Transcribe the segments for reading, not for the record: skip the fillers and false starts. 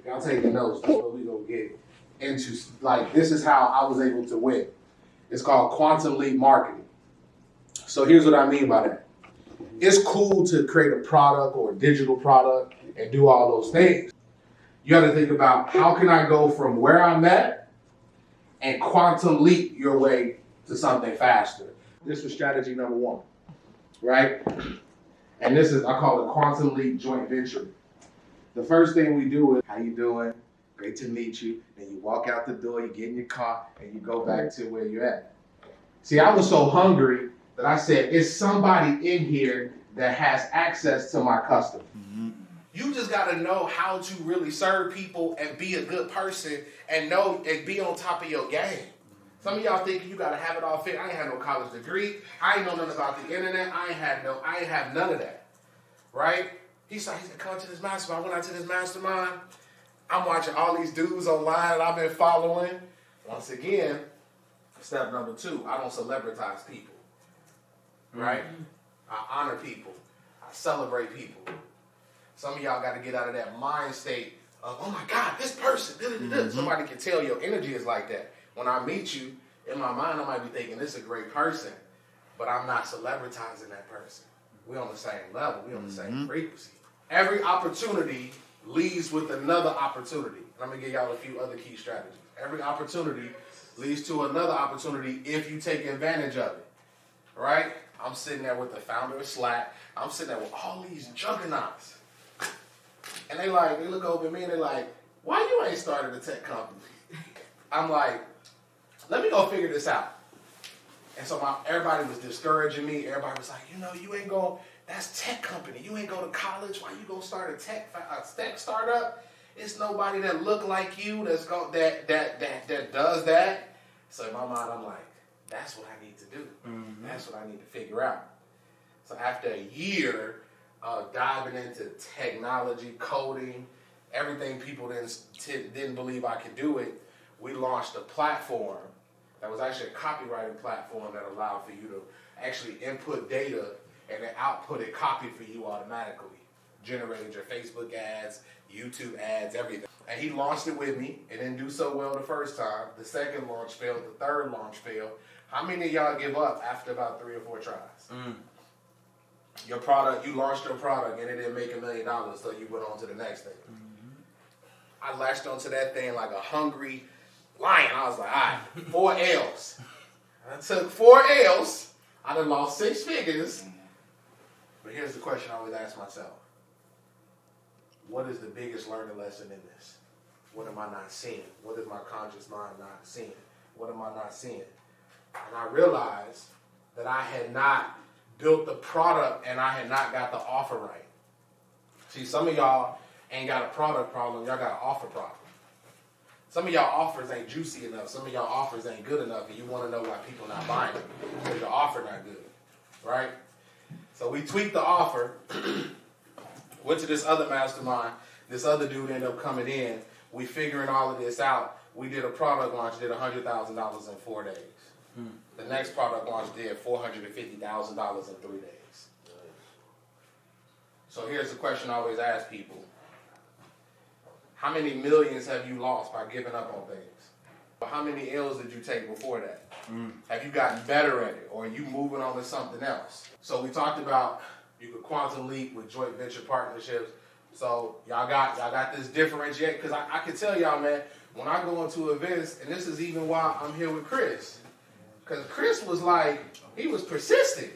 Y'all taking notes. That's what we gonna get into. Like, this is how I was able to win. It's called quantum leap marketing. So here's what I mean by that. It's cool to create a product or a digital product and do all those things. You got to think about, how can I go from where I'm at and quantum leap your way to something faster. This was strategy number one, right? And this is, I call it quantum leap joint venture. The first thing we do is, how you doing? Great to meet you. And you walk out the door, you get in your car, and you go back to where you're at. See, I was so hungry that I said, it's somebody in here that has access to my customer. Mm-hmm. You just got to know how to really serve people and be a good person and know and be on top of your game. Some of y'all think you got to have it all fit. I ain't had no college degree. I ain't know nothing about the internet. I ain't have none of that, right? He said, come to this mastermind. I went out to this mastermind. I'm watching all these dudes online that I've been following. Once again, step number 2, I don't celebritize people, right? Mm-hmm. I honor people. I celebrate people. Some of y'all got to get out of that mind state of, oh my God, this person, mm-hmm. Somebody can tell your energy is like that. When I meet you, in my mind, I might be thinking this is a great person, but I'm not celebritizing that person. We're on the same level. We're on the same frequency. Every opportunity leads with another opportunity. I'm going to give y'all a few other key strategies. Every opportunity leads to another opportunity if you take advantage of it, right? I'm sitting there with the founder of Slack. I'm sitting there with all these juggernauts. And they look over at me and they're like, why you ain't started a tech company? I'm like, let me go figure this out. And so everybody was discouraging me. Everybody was like, you ain't going, that's tech company. You ain't go to college. Why you go start a tech startup? It's nobody that look like you that does that. So in my mind, I'm like, that's what I need to do. Mm-hmm. That's what I need to figure out. So after a year of diving into technology, coding, everything people didn't believe I could do it, we launched a platform that was actually a copywriting platform that allowed for you to actually input data and then output it copy for you automatically. Generated your Facebook ads, YouTube ads, everything. And he launched it with me. It didn't do so well the first time. The second launch failed. The third launch failed. How many of y'all give up after about 3 or 4 tries? Your product, you launched your product and it didn't make $1 million, so you went on to the next thing. Mm-hmm. I latched onto that thing like a hungry lion. I was like, all right, 4 L's. I took 4 L's. I done lost 6 figures. But here's the question I always ask myself. What is the biggest learning lesson in this? What am I not seeing? What is my conscious mind not seeing? What am I not seeing? And I realized that I had not built the product and I had not got the offer right. See, some of y'all ain't got a product problem, y'all got an offer problem. Some of y'all offers ain't juicy enough. Some of y'all offers ain't good enough, and you want to know why people not buying it. Because your offer not good, right? So we tweaked the offer, went to this other mastermind. This other dude ended up coming in. We figuring all of this out. We did a product launch, did $100,000 in 4 days. The next product launch did $450,000 in 3 days. So here's the question I always ask people. How many millions have you lost by giving up on things? How many L's did you take before that? Have you gotten better at it? Or are you moving on to something else? So we talked about you could quantum leap with joint venture partnerships. So y'all got this differentiate, because I can tell y'all, man, when I go into events, and this is even why I'm here with Chris, because Chris was like, he was persistent.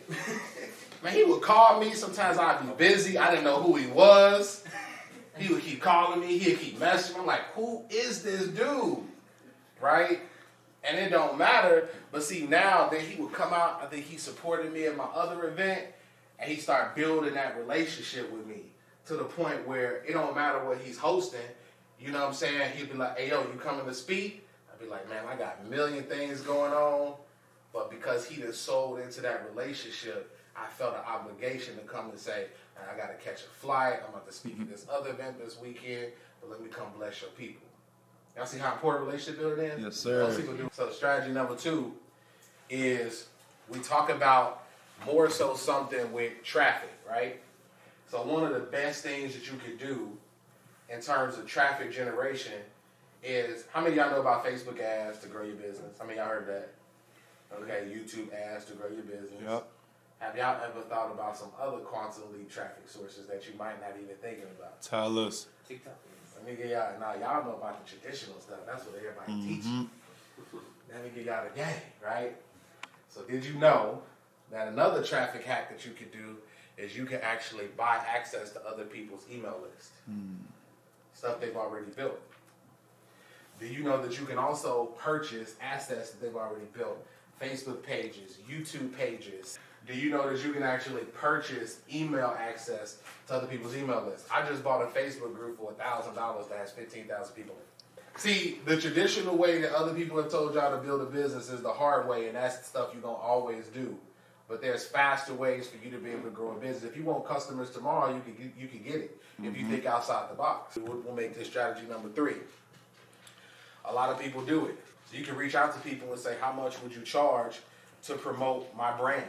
Man, he would call me. Sometimes I'd be busy. I didn't know who he was. He would keep calling me. He'd keep messaging me. I'm like, who is this dude? Right? And it don't matter. But see, now then he would come out. I think he supported me at my other event. And he started building that relationship with me to the point where it don't matter what he's hosting. You know what I'm saying? He'd be like, hey, yo, you coming to speak? I'd be like, man, I got a million things going on. But because he done sold into that relationship, I felt an obligation to come and say, I got to catch a flight. I'm about to speak at this other event this weekend, but let me come bless your people. Y'all see how important relationship building is? Yes, sir. Most people do. So strategy number 2 is we talk about more so something with traffic, right? So one of the best things that you could do in terms of traffic generation is, how many of y'all know about Facebook ads to grow your business? How many of y'all heard that? Okay, YouTube ads to grow your business. Yep. Have y'all ever thought about some other quantum leap traffic sources that you might not even thinking about? Tell us. TikTok. Let me get y'all, now y'all know about the traditional stuff. That's what everybody teaches. Let me get y'all the game, right? So did you know that another traffic hack that you could do is you can actually buy access to other people's email list? Stuff they've already built. Do you know that you can also purchase assets that they've already built? Facebook pages, YouTube pages. Do you know that you can actually purchase email access to other people's email lists? I just bought a Facebook group for $1,000 that has 15,000 people in it. See, the traditional way that other people have told y'all to build a business is the hard way, and that's the stuff you're going to always do. But there's faster ways for you to be able to grow a business. If you want customers tomorrow, you can get it if you think outside the box. We'll make this strategy number 3. A lot of people do it. So you can reach out to people and say, how much would you charge to promote my brand?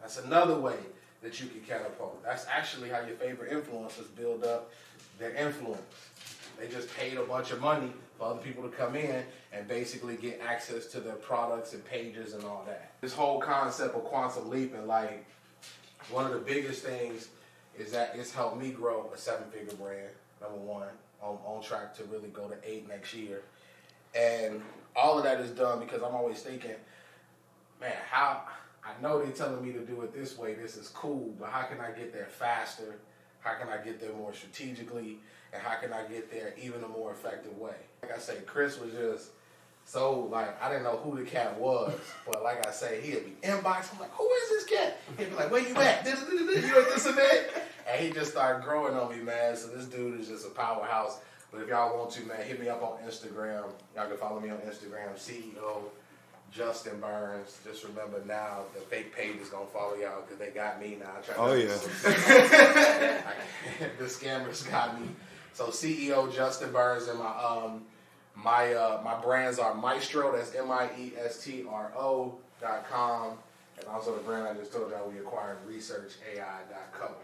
That's another way that you can catapult. That's actually how your favorite influencers build up their influence. They just paid a bunch of money for other people to come in and basically get access to their products and pages and all that. This whole concept of quantum leaping, like, one of the biggest things is that it's helped me grow a 7-figure brand, number 1, on track to really go to 8 next year. And all of that is done because I'm always thinking, man, I know they're telling me to do it this way, this is cool, but how can I get there faster? How can I get there more strategically? And how can I get there even a more effective way? Like I say, Chris was just so, like, I didn't know who the cat was, but like I say, he'd be inbox. I'm like, who is this cat? He'd be like, where you at? You at this and that? And he just started growing on me, man. So this dude is just a powerhouse. But if y'all want to, man, hit me up on Instagram. Y'all can follow me on Instagram, CEO Justin Burns. Just remember now, the fake page is gonna follow y'all because they got me now. The scammers got me. So CEO Justin Burns, and my brands are Maestro. That's MIESTRO.com, and also the brand I just told y'all we acquired, ResearchAI.co.